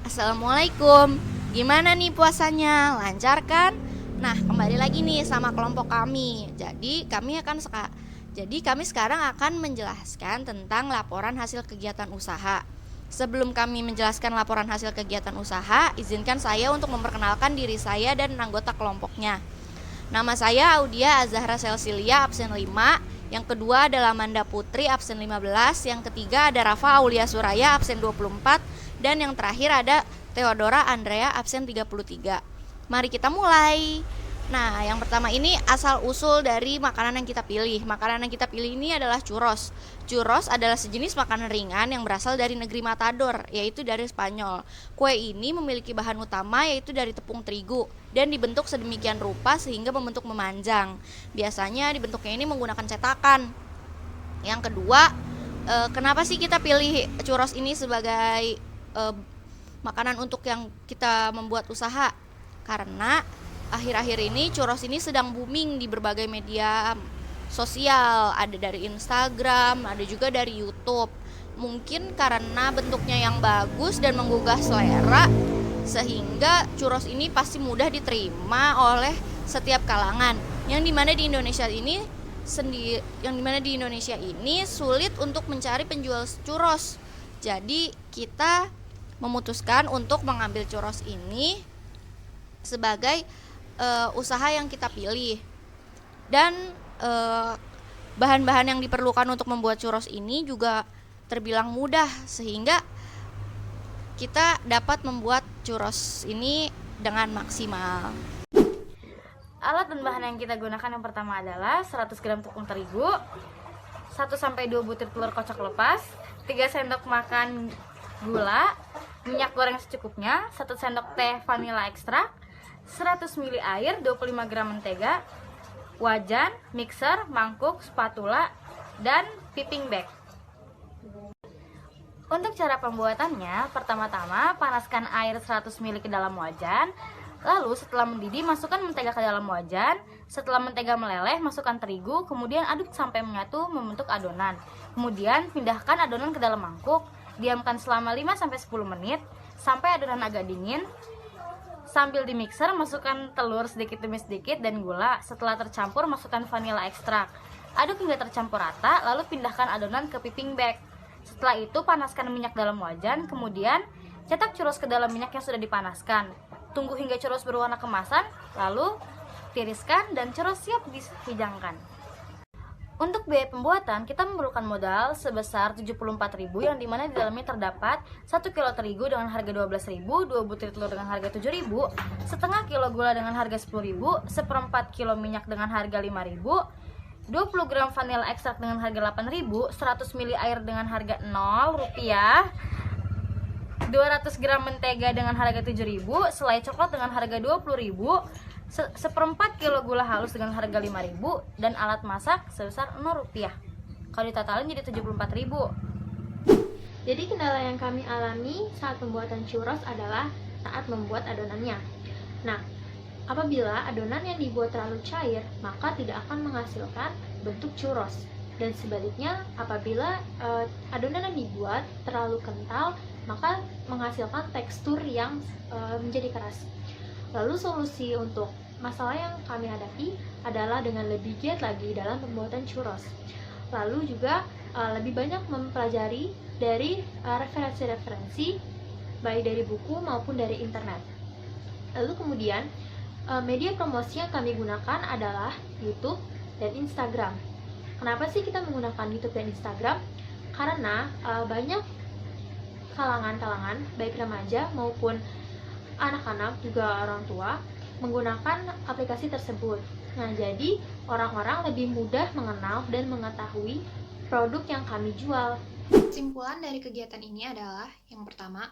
Assalamualaikum. Gimana nih puasanya? Lancar kan? Nah, kembali lagi nih sama kelompok kami. Jadi kami sekarang akan menjelaskan tentang laporan hasil kegiatan usaha. Sebelum kami menjelaskan laporan hasil kegiatan usaha, izinkan saya untuk memperkenalkan diri saya dan anggota kelompoknya. Nama saya Audia Azahra Selsilia, absen 5. Yang kedua adalah Manda Putri, absen 15. Yang ketiga ada Rafa Aulia Suraya, absen 24. Dan yang terakhir ada Theodora Andrea, absen 33. Mari kita mulai. Nah, yang pertama ini asal-usul dari makanan yang kita pilih. Makanan yang kita pilih ini adalah churros. Churros adalah sejenis makanan ringan yang berasal dari negeri Matador, yaitu dari Spanyol. Kue ini memiliki bahan utama yaitu dari tepung terigu dan dibentuk sedemikian rupa sehingga membentuk memanjang. Biasanya dibentuknya ini menggunakan cetakan. Yang kedua, kenapa sih kita pilih churros ini sebagai makanan untuk yang kita membuat usaha? Karena akhir-akhir ini churros ini sedang booming di berbagai media sosial, ada dari Instagram, ada juga dari YouTube. Mungkin karena bentuknya yang bagus dan menggugah selera, sehingga churros ini pasti mudah diterima oleh setiap kalangan. Yang dimana di Indonesia ini sulit untuk mencari penjual churros. Jadi kita memutuskan untuk mengambil churros ini sebagai usaha yang kita pilih. Dan bahan-bahan yang diperlukan untuk membuat churros ini juga terbilang mudah, sehingga kita dapat membuat churros ini dengan maksimal. Alat dan bahan yang kita gunakan yang pertama adalah 100 gram tepung terigu, 1-2 butir telur kocok lepas, 3 sendok makan gula, minyak goreng secukupnya, 1 sendok teh vanila ekstrak, 100 ml air, 25 gram mentega, wajan, mixer, mangkuk, spatula, dan piping bag. Untuk cara pembuatannya, pertama-tama panaskan air 100 ml ke dalam wajan. Lalu setelah mendidih, masukkan mentega ke dalam wajan. Setelah mentega meleleh, masukkan terigu, kemudian aduk sampai menyatu membentuk adonan. Kemudian pindahkan adonan ke dalam mangkuk, diamkan selama 5-10 menit sampai adonan agak dingin. Sambil di mixer, masukkan telur sedikit demi sedikit dan gula. Setelah tercampur, masukkan vanila ekstrak. Aduk hingga tercampur rata, lalu pindahkan adonan ke piping bag. Setelah itu, panaskan minyak dalam wajan, kemudian cetak churros ke dalam minyak yang sudah dipanaskan. Tunggu hingga churros berwarna kemasan, lalu tiriskan dan churros siap dihidangkan. Untuk biaya pembuatan, kita memerlukan modal sebesar 74.000, yang dimana di dalamnya terdapat 1 kilo terigu dengan harga 12.000, 2 butir telur dengan harga 7.000, setengah kilo gula dengan harga 10.000, 1/4 kilo minyak dengan harga 5.000, 20 gram vanila ekstrak dengan harga 8.000, 100 ml air dengan harga 0 rupiah, 200 gram mentega dengan harga 7.000, selai coklat dengan harga 20.000, 1/4 kilo gula halus dengan harga 5.000, dan alat masak sebesar 0 rupiah. Kalau ditotalin jadi 74.000. Jadi kendala yang kami alami saat pembuatan churros adalah saat membuat adonannya. Nah, apabila adonan yang dibuat terlalu cair, maka tidak akan menghasilkan bentuk churros. Dan sebaliknya, apabila adonan yang dibuat terlalu kental, maka menghasilkan tekstur yang menjadi keras. Lalu solusi untuk masalah yang kami hadapi adalah dengan lebih giat lagi dalam pembuatan churros. Lalu juga lebih banyak mempelajari dari referensi-referensi, baik dari buku maupun dari internet. Lalu kemudian media promosi yang kami gunakan adalah YouTube dan Instagram. Kenapa sih kita menggunakan YouTube dan Instagram? Karena banyak kalangan-kalangan, baik remaja maupun anak-anak juga orang tua menggunakan aplikasi tersebut. Nah, jadi orang-orang lebih mudah mengenal dan mengetahui produk yang kami jual. Kesimpulan dari kegiatan ini adalah, yang pertama,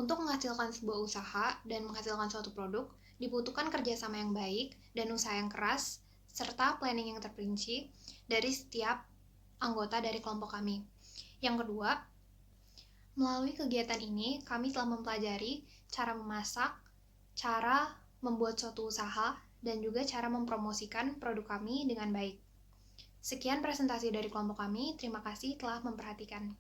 untuk menghasilkan sebuah usaha dan menghasilkan suatu produk, dibutuhkan kerjasama yang baik dan usaha yang keras, serta planning yang terperinci dari setiap anggota dari kelompok kami. Yang kedua, melalui kegiatan ini, kami telah mempelajari cara memasak, cara membuat suatu usaha, dan juga cara mempromosikan produk kami dengan baik. Sekian presentasi dari kelompok kami, terima kasih telah memperhatikan.